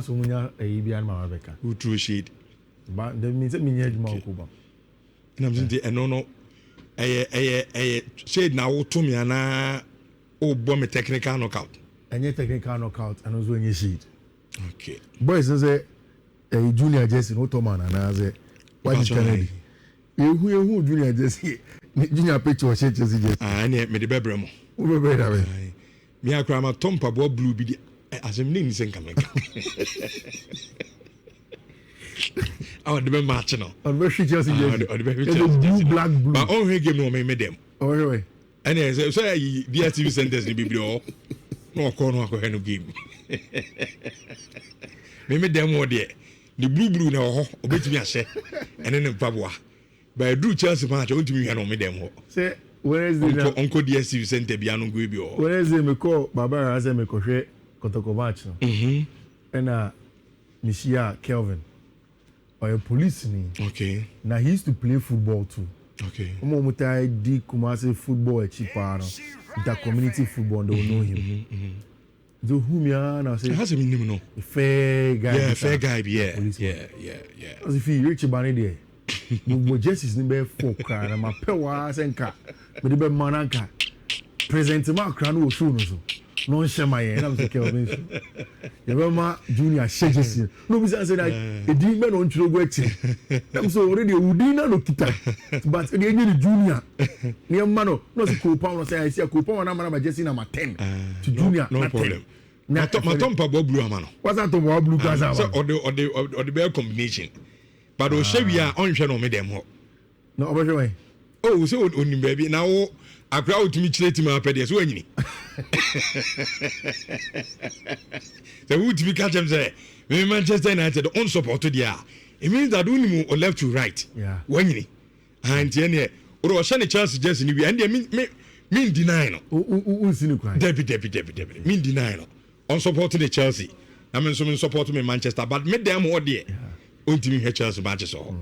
chance umunya ebian ma beka. Who threw shade? But the means me nyɛ adwuma ko ba. Na me say no shade na wo to me ana o bo me technical knockout. Any technical knockout and also any shade. Okay. Boys say a junior jersey no to man and say what is Kennedy. Who junior jersey junior picture shade jersey. Ah, me the bebremo. Who be that way? Me akra ma tompa bo blue bi as em ni sen kameka. I want to be matching now. On very jersey jersey. Blue black blue. But on game no me them. Oh anyway. And so DSTV centers ni bibio. No ko no akọ no game. Me them wo de. The blue na ho obetimi ahye. Ene ne mpaboa. But do Chelsea match ontimi hwe no me them ho. Say Wednesday Uncle DSTV center bia no go bi o. Wednesday me call baba say me ko hwe Kotoko match no. And Mishia Kelvin or a police ni. Okay. Now he used to play football too. Okay. Mutai di Kumasi football cheaper no. The community football they will know him. So whom ya now say has a name no. Fair guy. Yeah, fair guy. Yeah. As if he reach bani there. Mo Jesus ni be for cry na ma pewa senka. Me be mananka. Present ma kra no show no so. No shema ye na say Kelvin. Yebema junior shejesi. No be say that e di men on chiro go echi. Dem so already udina no kita. But the enye junior. Ni ma no say Kopa no say I see Kopa na ma jesi na 10 to junior. No problem. Ma tompa bo blue amano. What's that to blue gaza? So or the bell combination. But o shebi a onhwe no me dem ho. No obehwe. Oh, so oni baby na wo akra otumi chire ti ma pede so anyini. The would be catch them say Manchester United on support there. It means that only move or left to right. Yeah. When and here or shane chance just ni and mean deny no. Who seen it? Deputy. Mean deny no. On support the Chelsea. I mean some support me Manchester but made them all there. Ultimate yeah. Chelsea matches all.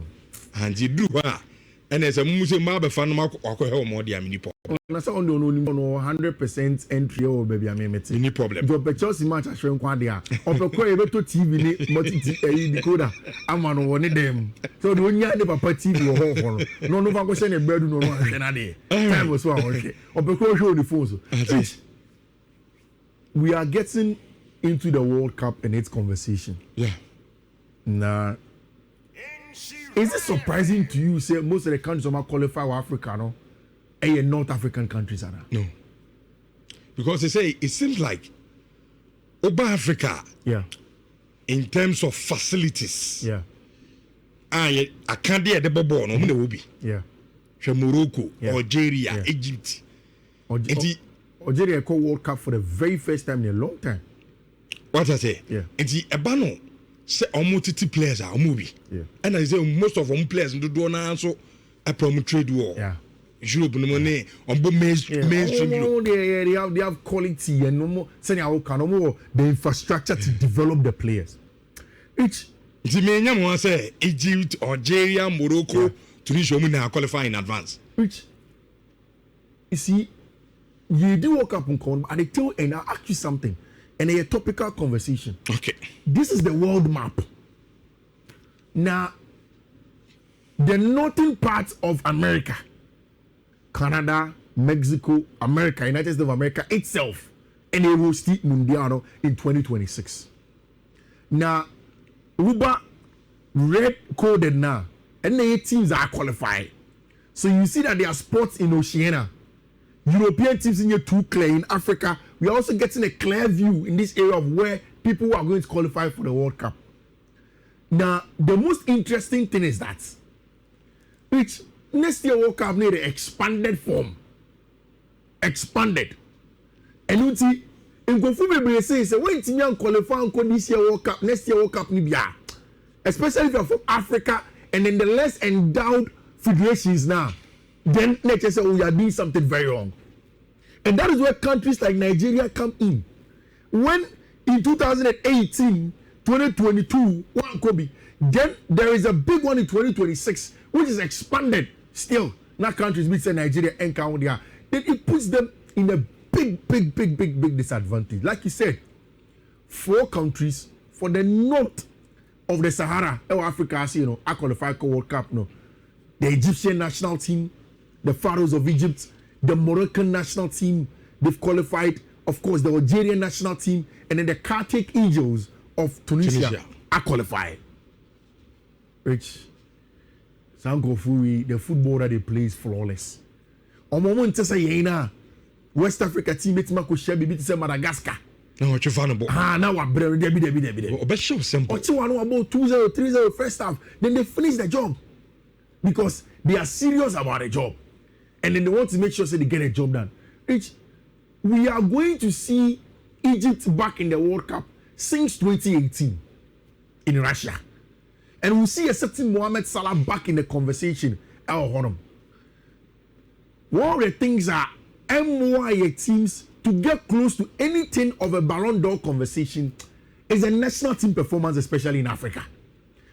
And you do and as a museum mabe fan ma akọ more dia mini problem. Na say on no 100% entry o baby amemete. Any problem. Do pe Chelsea match ahwe nkwa dia. Opekọ e beto TV ni multi decoder ama no woni dem. So do nya ne papa TV wo ho. No fa ko se ne bedu no ahwe na de. Time was so ahwe. Opekọ show the phone so. We are getting into the World Cup and its conversation. Yeah. Nah. Is it surprising to you say most of the countries that qualify for Africa no? And North African countries are no. Because they say it seems like Oba Africa in terms of facilities. Yeah. I can't hear the bubble no me will be. Yeah. Morocco, Algeria, Egypt. Algeria called World Cup for the very first time in a long time. What I say? Yeah. And the Ebano say almost players are movie. Yeah. And I say most of them players do na so a promo trade war. Yeah. Europe no money on both mainstream. They have quality and no more saying no more the infrastructure to develop the players. Which the main one say Egypt, Algeria, Morocco, Tunisia will qualify in advance. Which you see, you do walk up and come, and they tell and I ask you something, and a topical conversation. Okay. This is the world map. Now, the northern part of America, Canada, Mexico, America, United States of America itself, and they will still Mundial in 2026. Now, Uber red coded now, and the teams are qualified. So you see that there are spots in Oceania. European teams in here too clear. In Africa, we are also getting a clear view in this area of where people are going to qualify for the World Cup. Now, the most interesting thing is that which next year World Cup need an expanded form. Expanded. And you see, in Kofu say when you qualify this year World Cup, next year World Cup ni biya. Especially if you're from Africa and in the less endowed federations now, then let's just say we are doing something very wrong. And that is where countries like Nigeria come in. When in 2018, 2022, one Kobe, then there is a big one in 2026, which is expanded still. Now countries which say Nigeria and Cambodia, then it puts them in a big disadvantage. Like you said, 4 countries, for the north of the Sahara, Africa, I qualify for World Cup. No, the Egyptian national team, the Pharaohs of Egypt, the Moroccan national team, they've qualified. Of course, the Algerian national team, and then the Carthage Eagles of Tunisia are qualified. Rich, Sankofu, the football that they play is flawless. On moment to say, West Africa team, it's Mako Shebi, it's Madagascar. No, what you found about? Now what, Debbie. But show simple. What you want about 2-0, 3-0 first half, then they finish the job because they are serious about the job, and then they want to make sure they get a job done. Rich, we are going to see Egypt back in the World Cup since 2018 in Russia, and we'll see a certain Mohamed Salah back in the conversation. One of the things are MYA teams to get close to anything of a Ballon d'Or conversation is a national team performance, especially in Africa,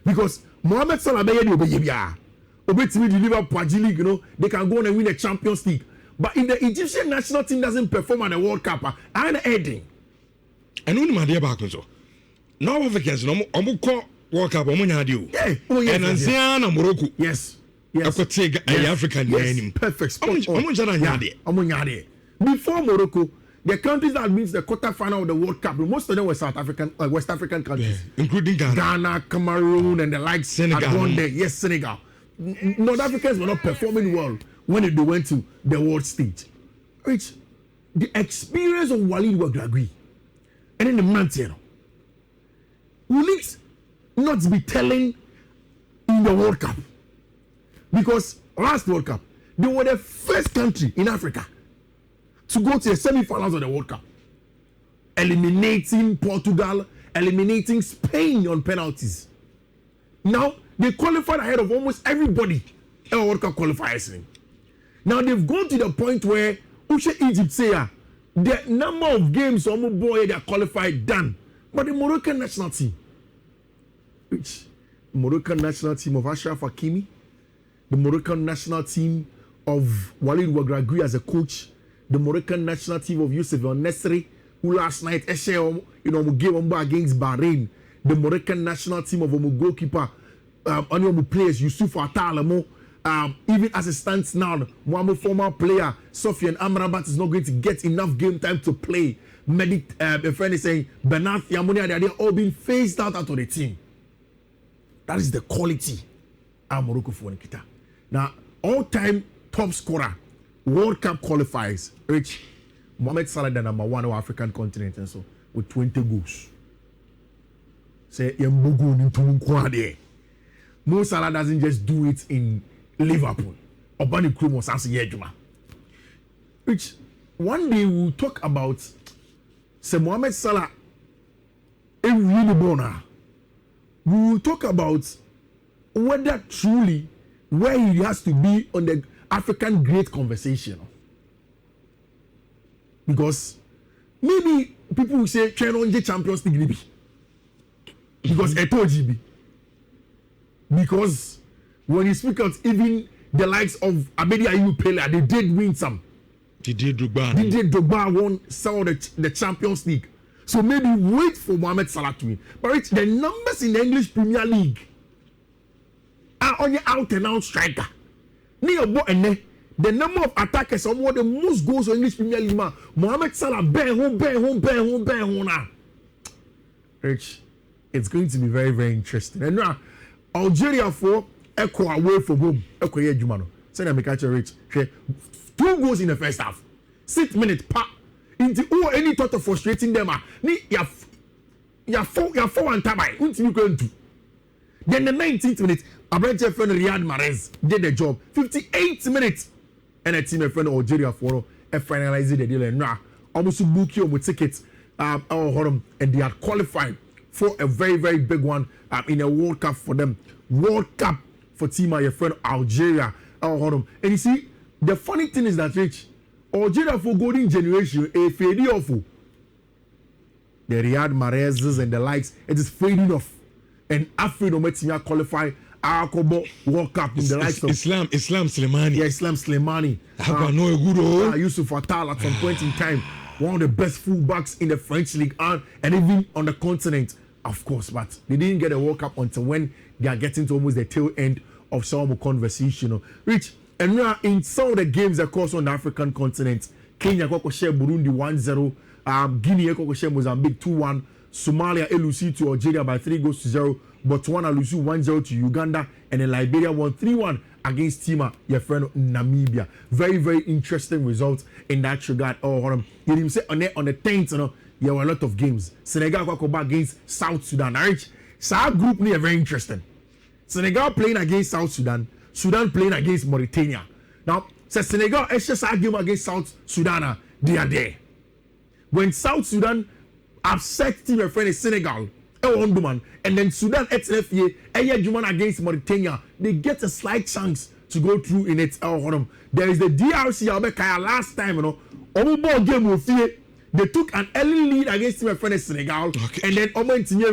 because Mohamed Salah obetimi deliver Paji League, they can go on and win the Champions League. But if the Egyptian national team doesn't perform at the World Cup, I'm heading. And when my dear back so now Africans, no World Cup, and Anziana Morocco. Yes. I could take a African name. Perfect. Before Morocco, the countries that means the quarterfinal of the World Cup, most of them were South African, West African countries, including Ghana, Cameroon, and the likes. Senegal. Yes, Senegal. North Africans were not performing well when they went to the world stage. Which the experience of Walid Ouadraogo and then the Montero will it not be telling in the World Cup? Because last World Cup, they were the first country in Africa to go to the semi-finals of the World Cup, eliminating Portugal, eliminating Spain on penalties. Now they qualified ahead of almost everybody in World Cup qualifiers. Now they've gone to the point where Egypt say the number of games on boy they are qualified done, but the Moroccan national team, which Moroccan national team of Achraf Hakimi, the Moroccan national team of Walid Ouadraogo as a coach, the Moroccan national team of Youssef El Nesri, who last night gave against Bahrain, the Moroccan national team of goalkeeper, players Yusuf Atalamo, even as it stands now, one former player, Sofiane Amrabat, is not going to get enough game time to play. A friend is saying Bernard Yamouni, they are all being phased out of the team. That is the quality of Morocco for Nikita. Now, all-time top scorer, World Cup qualifiers, Rich Mohamed Salah, the number one of African continent, and so with 20 goals. Say Mo Salah doesn't just do it in Liverpool. Obani Krumo Sansi Yejuma. Which one day we'll talk about Sir Mohamed Salah in really bona. We will talk about whether truly where he has to be on the African great conversation. Because maybe people will say train on the Champions League because Eto GB. Because when you speak out, even the likes of Abedi Ayew Pele, they did win some. Didier Drogba won some of the Champions League. So maybe wait for Mohamed Salah to win. But it's the numbers in the English Premier League are on your out and out striker. The number of attackers are the most goals in English Premier League. Mohamed Salah, Rich, it's going to be very, very interesting. And now, Algeria for Echo away from home. Echo here, Jumano. Send them a catch a Rich. 2 goals in the first half. 6 minutes, pa. Into any thought of frustrating them. You're 4 and tabai. Until you going to. Then the 19th minute, a friend Riyad Mahrez did the job. 58 minutes. And a team of friend Algeria for finalizing the deal. And now, almost book you with tickets. And they are qualified for a very, very big one in a World Cup for them. World Cup for team your friend Algeria. And you see, the funny thing is that Rich, Algeria for golden generation, a fading off. The Riyad Mahrez's and the likes, it is fading off. And after the team qualify Akobo World Cup in the likes of Islam Slimani. Yeah, Islam Slimani. Yusuf Attal at some point in time, one of the best fullbacks in the French league and even on the continent. of course, but they didn't get a World Cup until when they are getting to almost the tail end of some conversation. Rich, and now in some of the games across on the African continent, Kenya share Burundi 1-0, Guinea share Mozambique 2-1, Somalia LUC to Algeria by 3-0, Botswana lose 1-0 to Uganda, and then Liberia won 3-1 against Tima, your friend Namibia. Very, very interesting results in that regard. You say on the 10th, there were a lot of games. Senegal against South Sudan. Rich, so our group is very interesting. Senegal playing against South Sudan, Sudan playing against Mauritania. Now, so Senegal is just a game against South Sudan. They are there. When South Sudan upset team, your friend is Senegal, and then Sudan against Mauritania, they get a slight chance to go through in it. There is the DRC last time, game they took an early lead against my friend Senegal, and then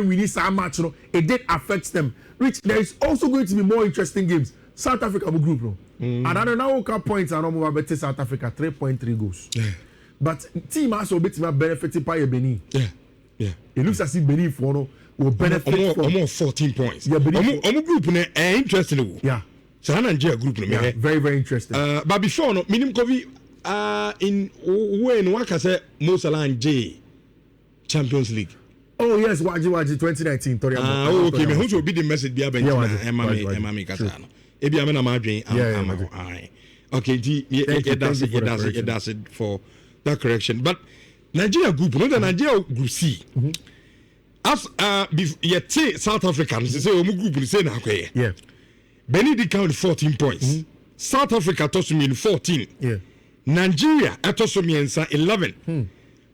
release our match. It did affect them. Which there is also going to be more interesting games. South Africa group, and I don't know what points are normal better South Africa 3.3 goals. Yeah. But team also benefited by Benin. Yeah. It looks as if Benin will benefit from almost 14 points. Yeah, Benin. Group interesting. Yeah. So Nigeria group very, very interesting. But before minimum COVID in when Waka say Mosala and J Champions League. Oh yes, Waji 2019. Okay, me who will be the message be Emma Katana. Ebi amena madwen okay, it does it for that correction. But Nigeria group, no, the Nigeria group C. As yet South Africans say omu group say na kwe. Yeah. Benin did count 14 points. South Africa toss me in 14. Yeah. Nigeria toss me in 11.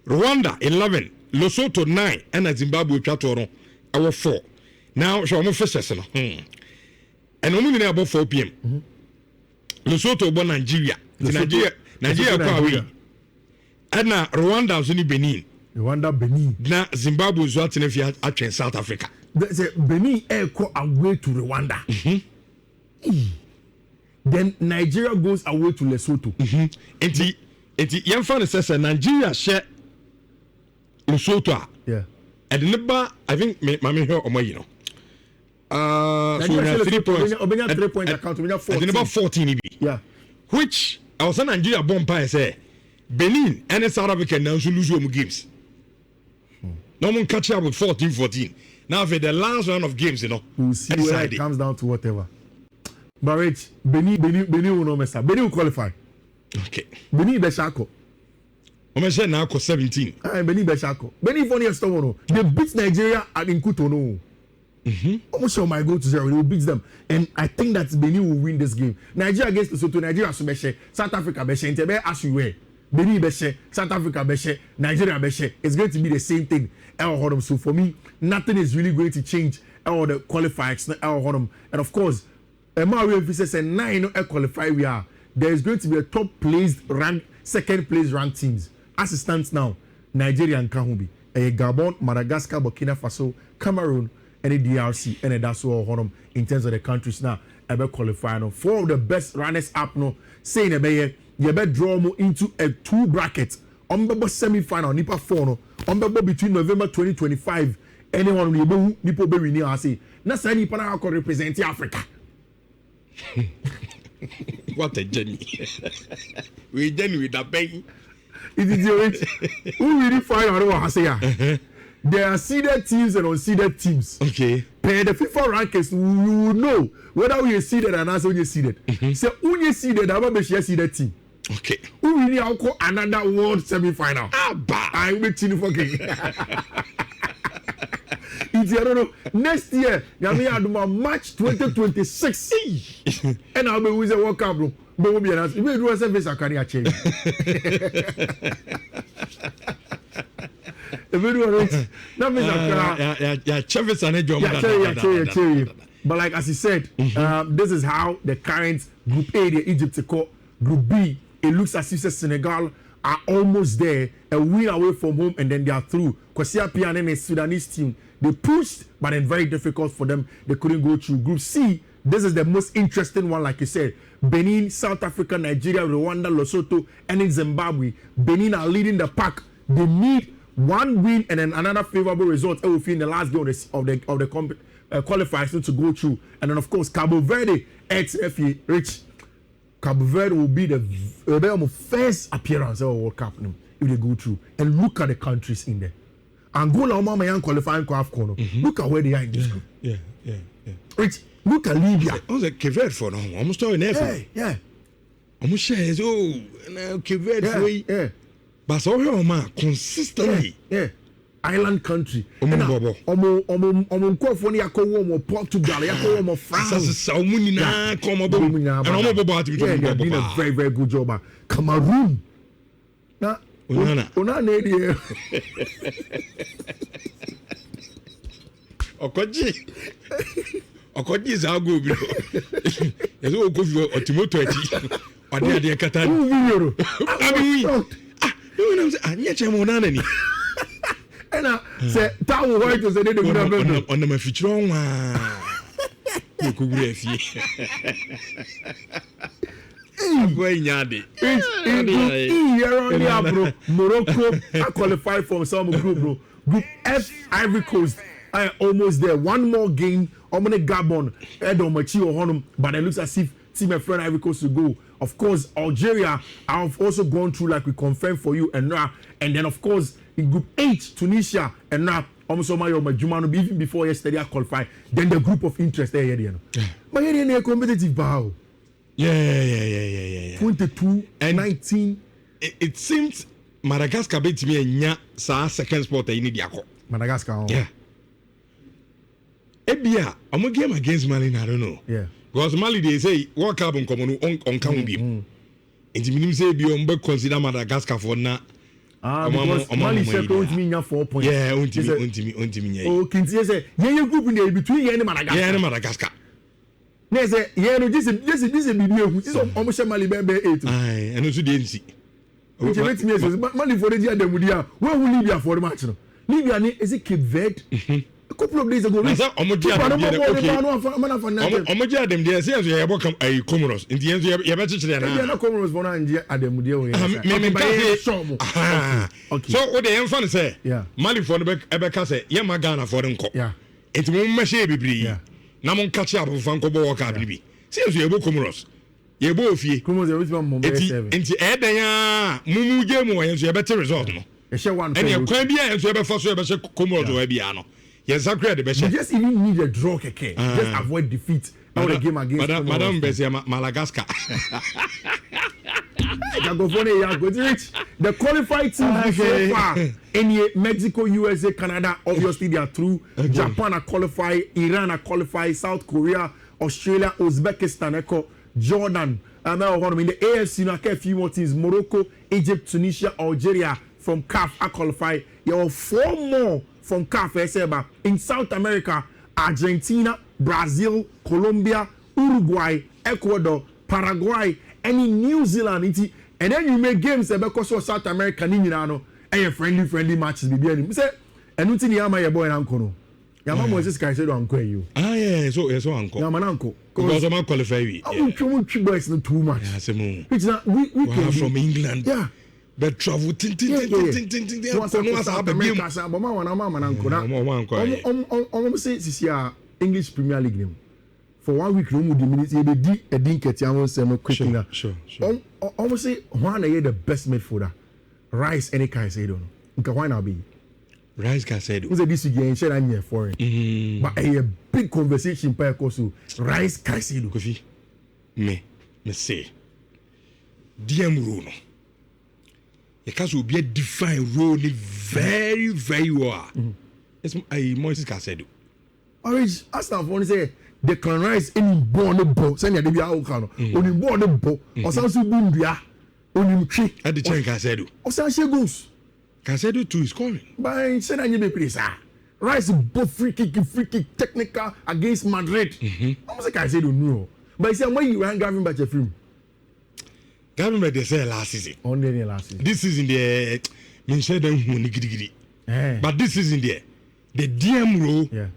Rwanda 11. Lesotho 9 and Zimbabwe Tratoro our 4. Now show me first no. And only about 4 p.m. Lesotho born Nigeria. Nigeria kwa away. And now Rwanda was in Benin. Benin. Now Zimbabwe is what if you at South Africa. Benin go away to Rwanda. Then Nigeria goes away to Lesotho. Enti yemfa says Nigeria share Lesotho. Yeah. And never I think mama here omo so we have 3 points. 3 point account. We have 14. And about 14 Yeah. Which I was Nigeria bomb pie say Benin and South Africa now lose your games. No one catch up with 14. Now for the last round of games, we'll see where it comes down to whatever. But Rich, Benin will not mess up. Benin will qualify. Okay. Benin Beshako. I'm saying now 17. Benin Beshako. Benin for next one. They beat Nigeria at Nkutono. Almost sure my goal to 0. They will beat them. And I think that Benin will win this game. Nigeria against Lesotho, Nigeria Subeshe, South Africa Beshe, Intebe as you were. Benin Beshe, South Africa Beshe, Nigeria Beshe. It's going to be the same thing. So for me, nothing is really going to change the qualifiers. And of course, Mario says a 9 qualify we are. There is going to be a top placed rank, second place ranked teams. As it stands now, Nigeria and Kahumbi, Gabon, Madagascar, Burkina Faso, Cameroon, and the DRC, and that's all in terms of the countries now. Ever qualify now. 4 of the best runners up now. Saying you better draw more into a 2 bracket. Ombebo semi-final, Nipa 4 no. Ombebo between November 2025. Anyone will be Nipo be winning. I say. Na say Nipa na can represent Africa. What a journey. We done with the pain. It is your who really find out what I say. There are seeded teams and unseeded teams. Okay. Per the FIFA rankings, you will know whether we are seeded or not. So you seeded. So who you seeded, I will be seeded team. Okay. Who really alcohol another world semi-final? I will tell you fucking. It's I don't know. Next year, we have March 2026, and I'll be with the World Cup. But we'll be announced. If we do a service, I can't change. If we do it, that means but like as he said, this is how the current Group A, the Egypt called Group B. It looks as if Senegal are almost there, a win away from home, and then they are through. Kwasia Pian and the Sudanese team, they pushed, but then very difficult for them. They couldn't go through. Group C, this is the most interesting one, like you said. Benin, South Africa, Nigeria, Rwanda, Lesotho, and in Zimbabwe. Benin are leading the pack. They need one win and then another favorable result in the last game of the qualifiers to go through, and then of course Cabo Verde Rich. Cabo Verde will be the first appearance of World Cup if they go through. And look at the countries in there. Angola, Mama, young qualifying AFCON. Look at where they are in this group. Yeah. Rich, look at Libya. I was a Cape Verde for now. I'm still in there. Yeah. I'm sure Cape Verde for you. But so here, man, consistently. Yeah. Island country. Portugal, France. And they're doing a very, very good job. Cameroon. Now, Okoji is our go. Yes, we'll go for Otimoto. Or the Catan. I'm yet a monani. And I said, that will work to say they don't have on the future. You could be Morocco qualified for some group, bro. Group F, Ivory Coast. I almost there. One more game. I'm gonna Gabon. Edomachi or Honum, but it looks as if Team my friend Ivory Coast to go. Of course, Algeria. I've also gone through like we confirmed for you, and then of course in Group H, Tunisia, and now almost my Jumano even before yesterday I qualified. Then the group of interest there, but here competitive bow. Yeah. 22 and 19. It seems Madagascar beat me and second spot in Idiako. Madagascar. Yeah. Ebia, I'm a game against Mali, I don't know. Yeah. Because Mali, they say, walk up on common on Kambi. And the minimum say, be consider Madagascar for now. Because Mali said, don't mean 4 points. Yeah, ultimately. Oh, can you say, yeah, group in there between you and Madagascar. Yeah, Madagascar. Yes, yeah, no, this is video, which is almost Mali Baby 8. Aye, and also didn't see. Which makes me say, Mali for the year, then would you, where will Libya for the match? Libya is a Cape Verde. A couple of days ago, them there say you have come a Comoros. In the end, you have better than Comoros for Adam. So what the infant say, Mali for the Ebeka say, Yamagana for them. Yeah, it won't measure be. Namon catch up with Fanco Boca Bibi. Since you have Comoros, you both ye Comoros, into Edaya, Mumu Gemo, and you have better result. And you can be and you have a first Comoros or Ebiano. Yes, I agree. You just even need a draw, okay? Just avoid defeat. Now the game against Madame Bessia Madagascar. The qualified team so far in Mexico, USA, Canada, obviously they are through. Japan are qualified, Iran are qualified, South Korea, Australia, Uzbekistan, Jordan. In the AFC, you a few more teams: Morocco, Egypt, Tunisia, Algeria from CAF are qualified. There are 4 more from CAF. In South America, Argentina, Brazil, Colombia, Uruguay, Ecuador, Paraguay, and in New Zealand. And then you make games because of South America, and friendly matches. And you boy and uncle. Your mom was this guy said, Uncle, you. Ah, yeah, so uncle. Yeah, my uncle. Because I'm qualified. I'm boys not too much. It's not, we came from England. Yeah. But travel, ting. English Premier League name. For 1 week, no more minutes. You be a dink at your own quickly. Sure. Almost say one of the best midfielder. Rice any Caicedo. Okay, why not be? Rice Caicedo. Who's a this again? Share I'm here for it. But a big conversation by Kosu. Rice Caicedo. Kofi. Me say. DM rule. Because will be a defined role very, very well. It's a Moses Caicedo. Orange, as I want to say, the Clan Rice any born the ball, send your debut out, only born the ball, or something bundia, only tree at the chain Caicedo. Or something goes. Caicedo too is scoring. By sending you the place, Rice both free kick, technical against Madrid. I'm saying Caicedo no. But say when you ran Gavin by your film. Gavin by the say last season. Only last season. This season the mention them gidi. But this season there, the DM role. Yeah.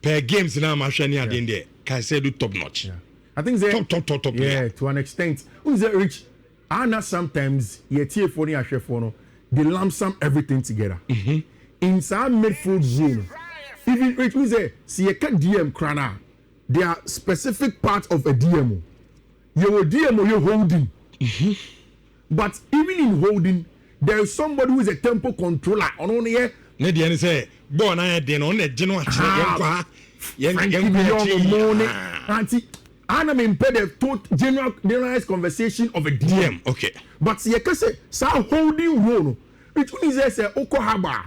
Per games now, I'm showing you there. Caicedo top notch. Yeah. I think they top. Yeah, to an extent. Who's that rich? Anna sometimes ye tear for the share for no. they lump sum everything together. In some midfield zone, even it means see a DM crana, there are specific parts of a DMO. Your DMO you're holding. But even in holding, there is somebody who is a tempo controller. On only here. Nedian say, born I had on a general auntie. And I'm impaired the generalized conversation of a DM. Okay. But see, I can say, so holding role. It means say, Oko Haba.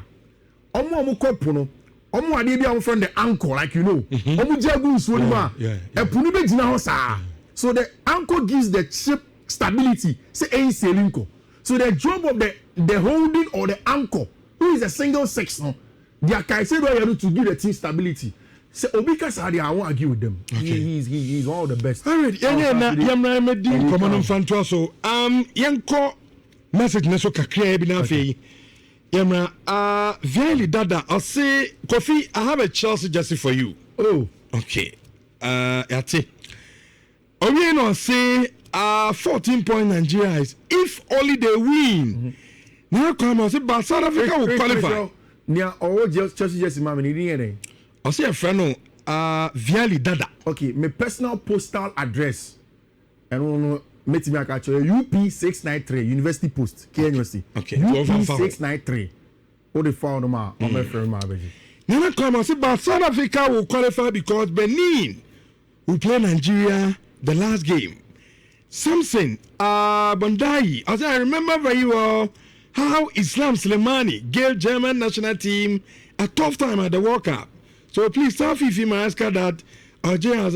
Omo Kopuno. Omo Adibia from the ankle, like you know. Omo Jagu Swima. A Punibe Jinahosa. So the ankle gives the ship stability. Say, A Selinko. So the job of the holding or the ankle, who is a single section, they are Caicedo to give the team stability. So Obika Sadi, I won't argue with them. Okay. He's one of the best. All right, Yamna Medin, Common Fantua. So Yanko message Neso Kakre Binafi. Yamna Viali Dada, I'll say Kofi, I have a Chelsea jersey for you. Oh. Okay. Yate. Orieno say 14-point Nigeria is if only they win. Now come on, say but South Africa will qualify. Nia or just Chelsea jersey mama ni DNA. I say a friend Viali Dada. Okay, my personal postal address. And meet me at UP 693 University Post, KNUST. Okay. UP 693. What the found on my friend my baby. Now come on, say but South Africa will qualify because Benin will play Nigeria the last game. Samson Bondai, as I remember very well how Islam Slimani gave German national team a tough time at the World Cup. So please tell Fiifi Manfred that Algeria has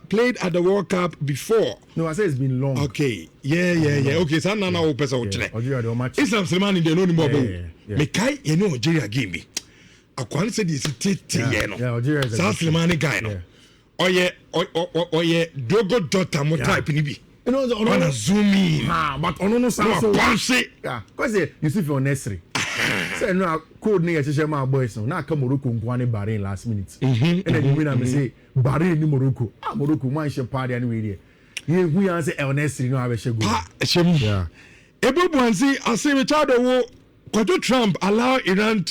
played at the World Cup before. No, I say it's been long. Okay, yeah. Okay, so now I'll pass out. Islam Slimani they know more about. Me kai you know Algeria game. I can't say this Algeria is South Slimani guy no. Oye dogo dota mo type ni bi. You know, on zoom in. But on no sound so yeah, because you see for nursery. Say no code near my boys now come Morocco and Bahrain last minute. And then you win and say Bahrain ni Morocco. Morocco man she party anyway there. We answer El Nesri no have a shego. Yeah. Ebo Bwanzi I say Richardo wo Kwajo Trump allow Iran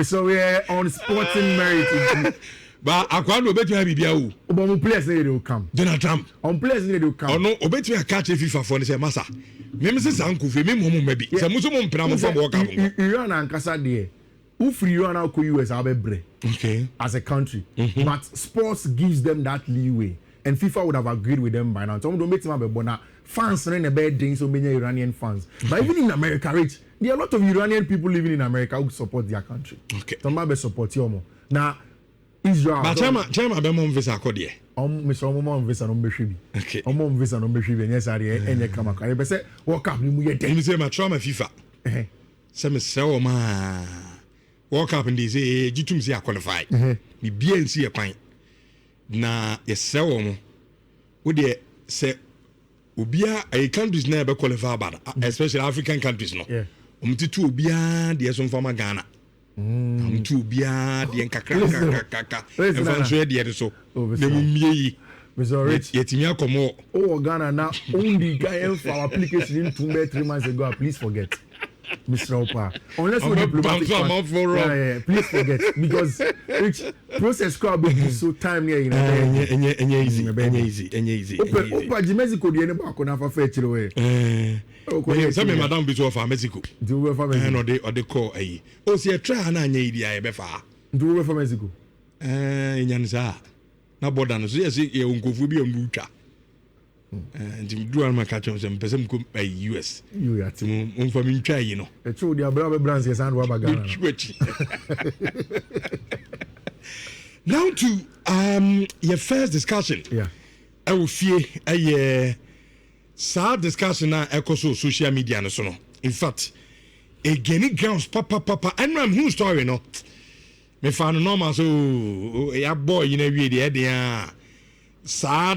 so we're on sporting merit. But Akwano Betway Bibiao. But players they will come. Donald Trump. On players they will come. Oh no, Betway catch FIFA for the massa. Meme se sanku fe me mo maybe. Se muso mo mpena mo for World Cup. Iran and Kasa there. Who free Iran now US abebre. Okay. As a country. But sports gives them that leeway. And FIFA would have agreed with them by now. So don't make them have a fans in a bad thing so many Iranian fans. But even in America, Rich, there are a lot of Iranian people living in America who support their country. Okay. So maybe support you more. Now Israel. But Chema be mo visa akode. Mr. Omo visa no behwebi. Okay. Omo visa no behwebi yes are enye kama kwa. E be say World Cup ni mu ye den. You say my trauma FIFA. Say me say o ma. World Cup ndi say gitum say qualify. Me BNC e kwan. Na ye say o mo. Wo de say obia a countries na be qualify bad, especially African countries no. Yeah. Omtitu obia de so mfama Ghana. Tu bia de nkakaka and so de so na mumie Mr. Rich yetimi akomo Ghana na only guy for our application in 3 months ago. Please forget Mr. Opa unless we diplomatic please forget because Rich process crowd be so time here easy Opa Mexico de ne ba ko na fa fa chiro we some madam be to for Mexico. Do we for Mexico? No, they call a. Oh, see a try na anya idi aye befa. Do we for Mexico? Nyanza. Na border no so yes e unkofu bi amutwa. Ndim do an maka chom sem pesem ko US. You ya tim. Unfa mi ntwa yi no. E chu dia bra be brands yes and wa bagana. Now to your first discussion. Yeah. I will fear sad discussion na ekoso social media no so no. In fact, again grounds papa and I'm who story no. Me fa no normal so ya boy you know we dey sad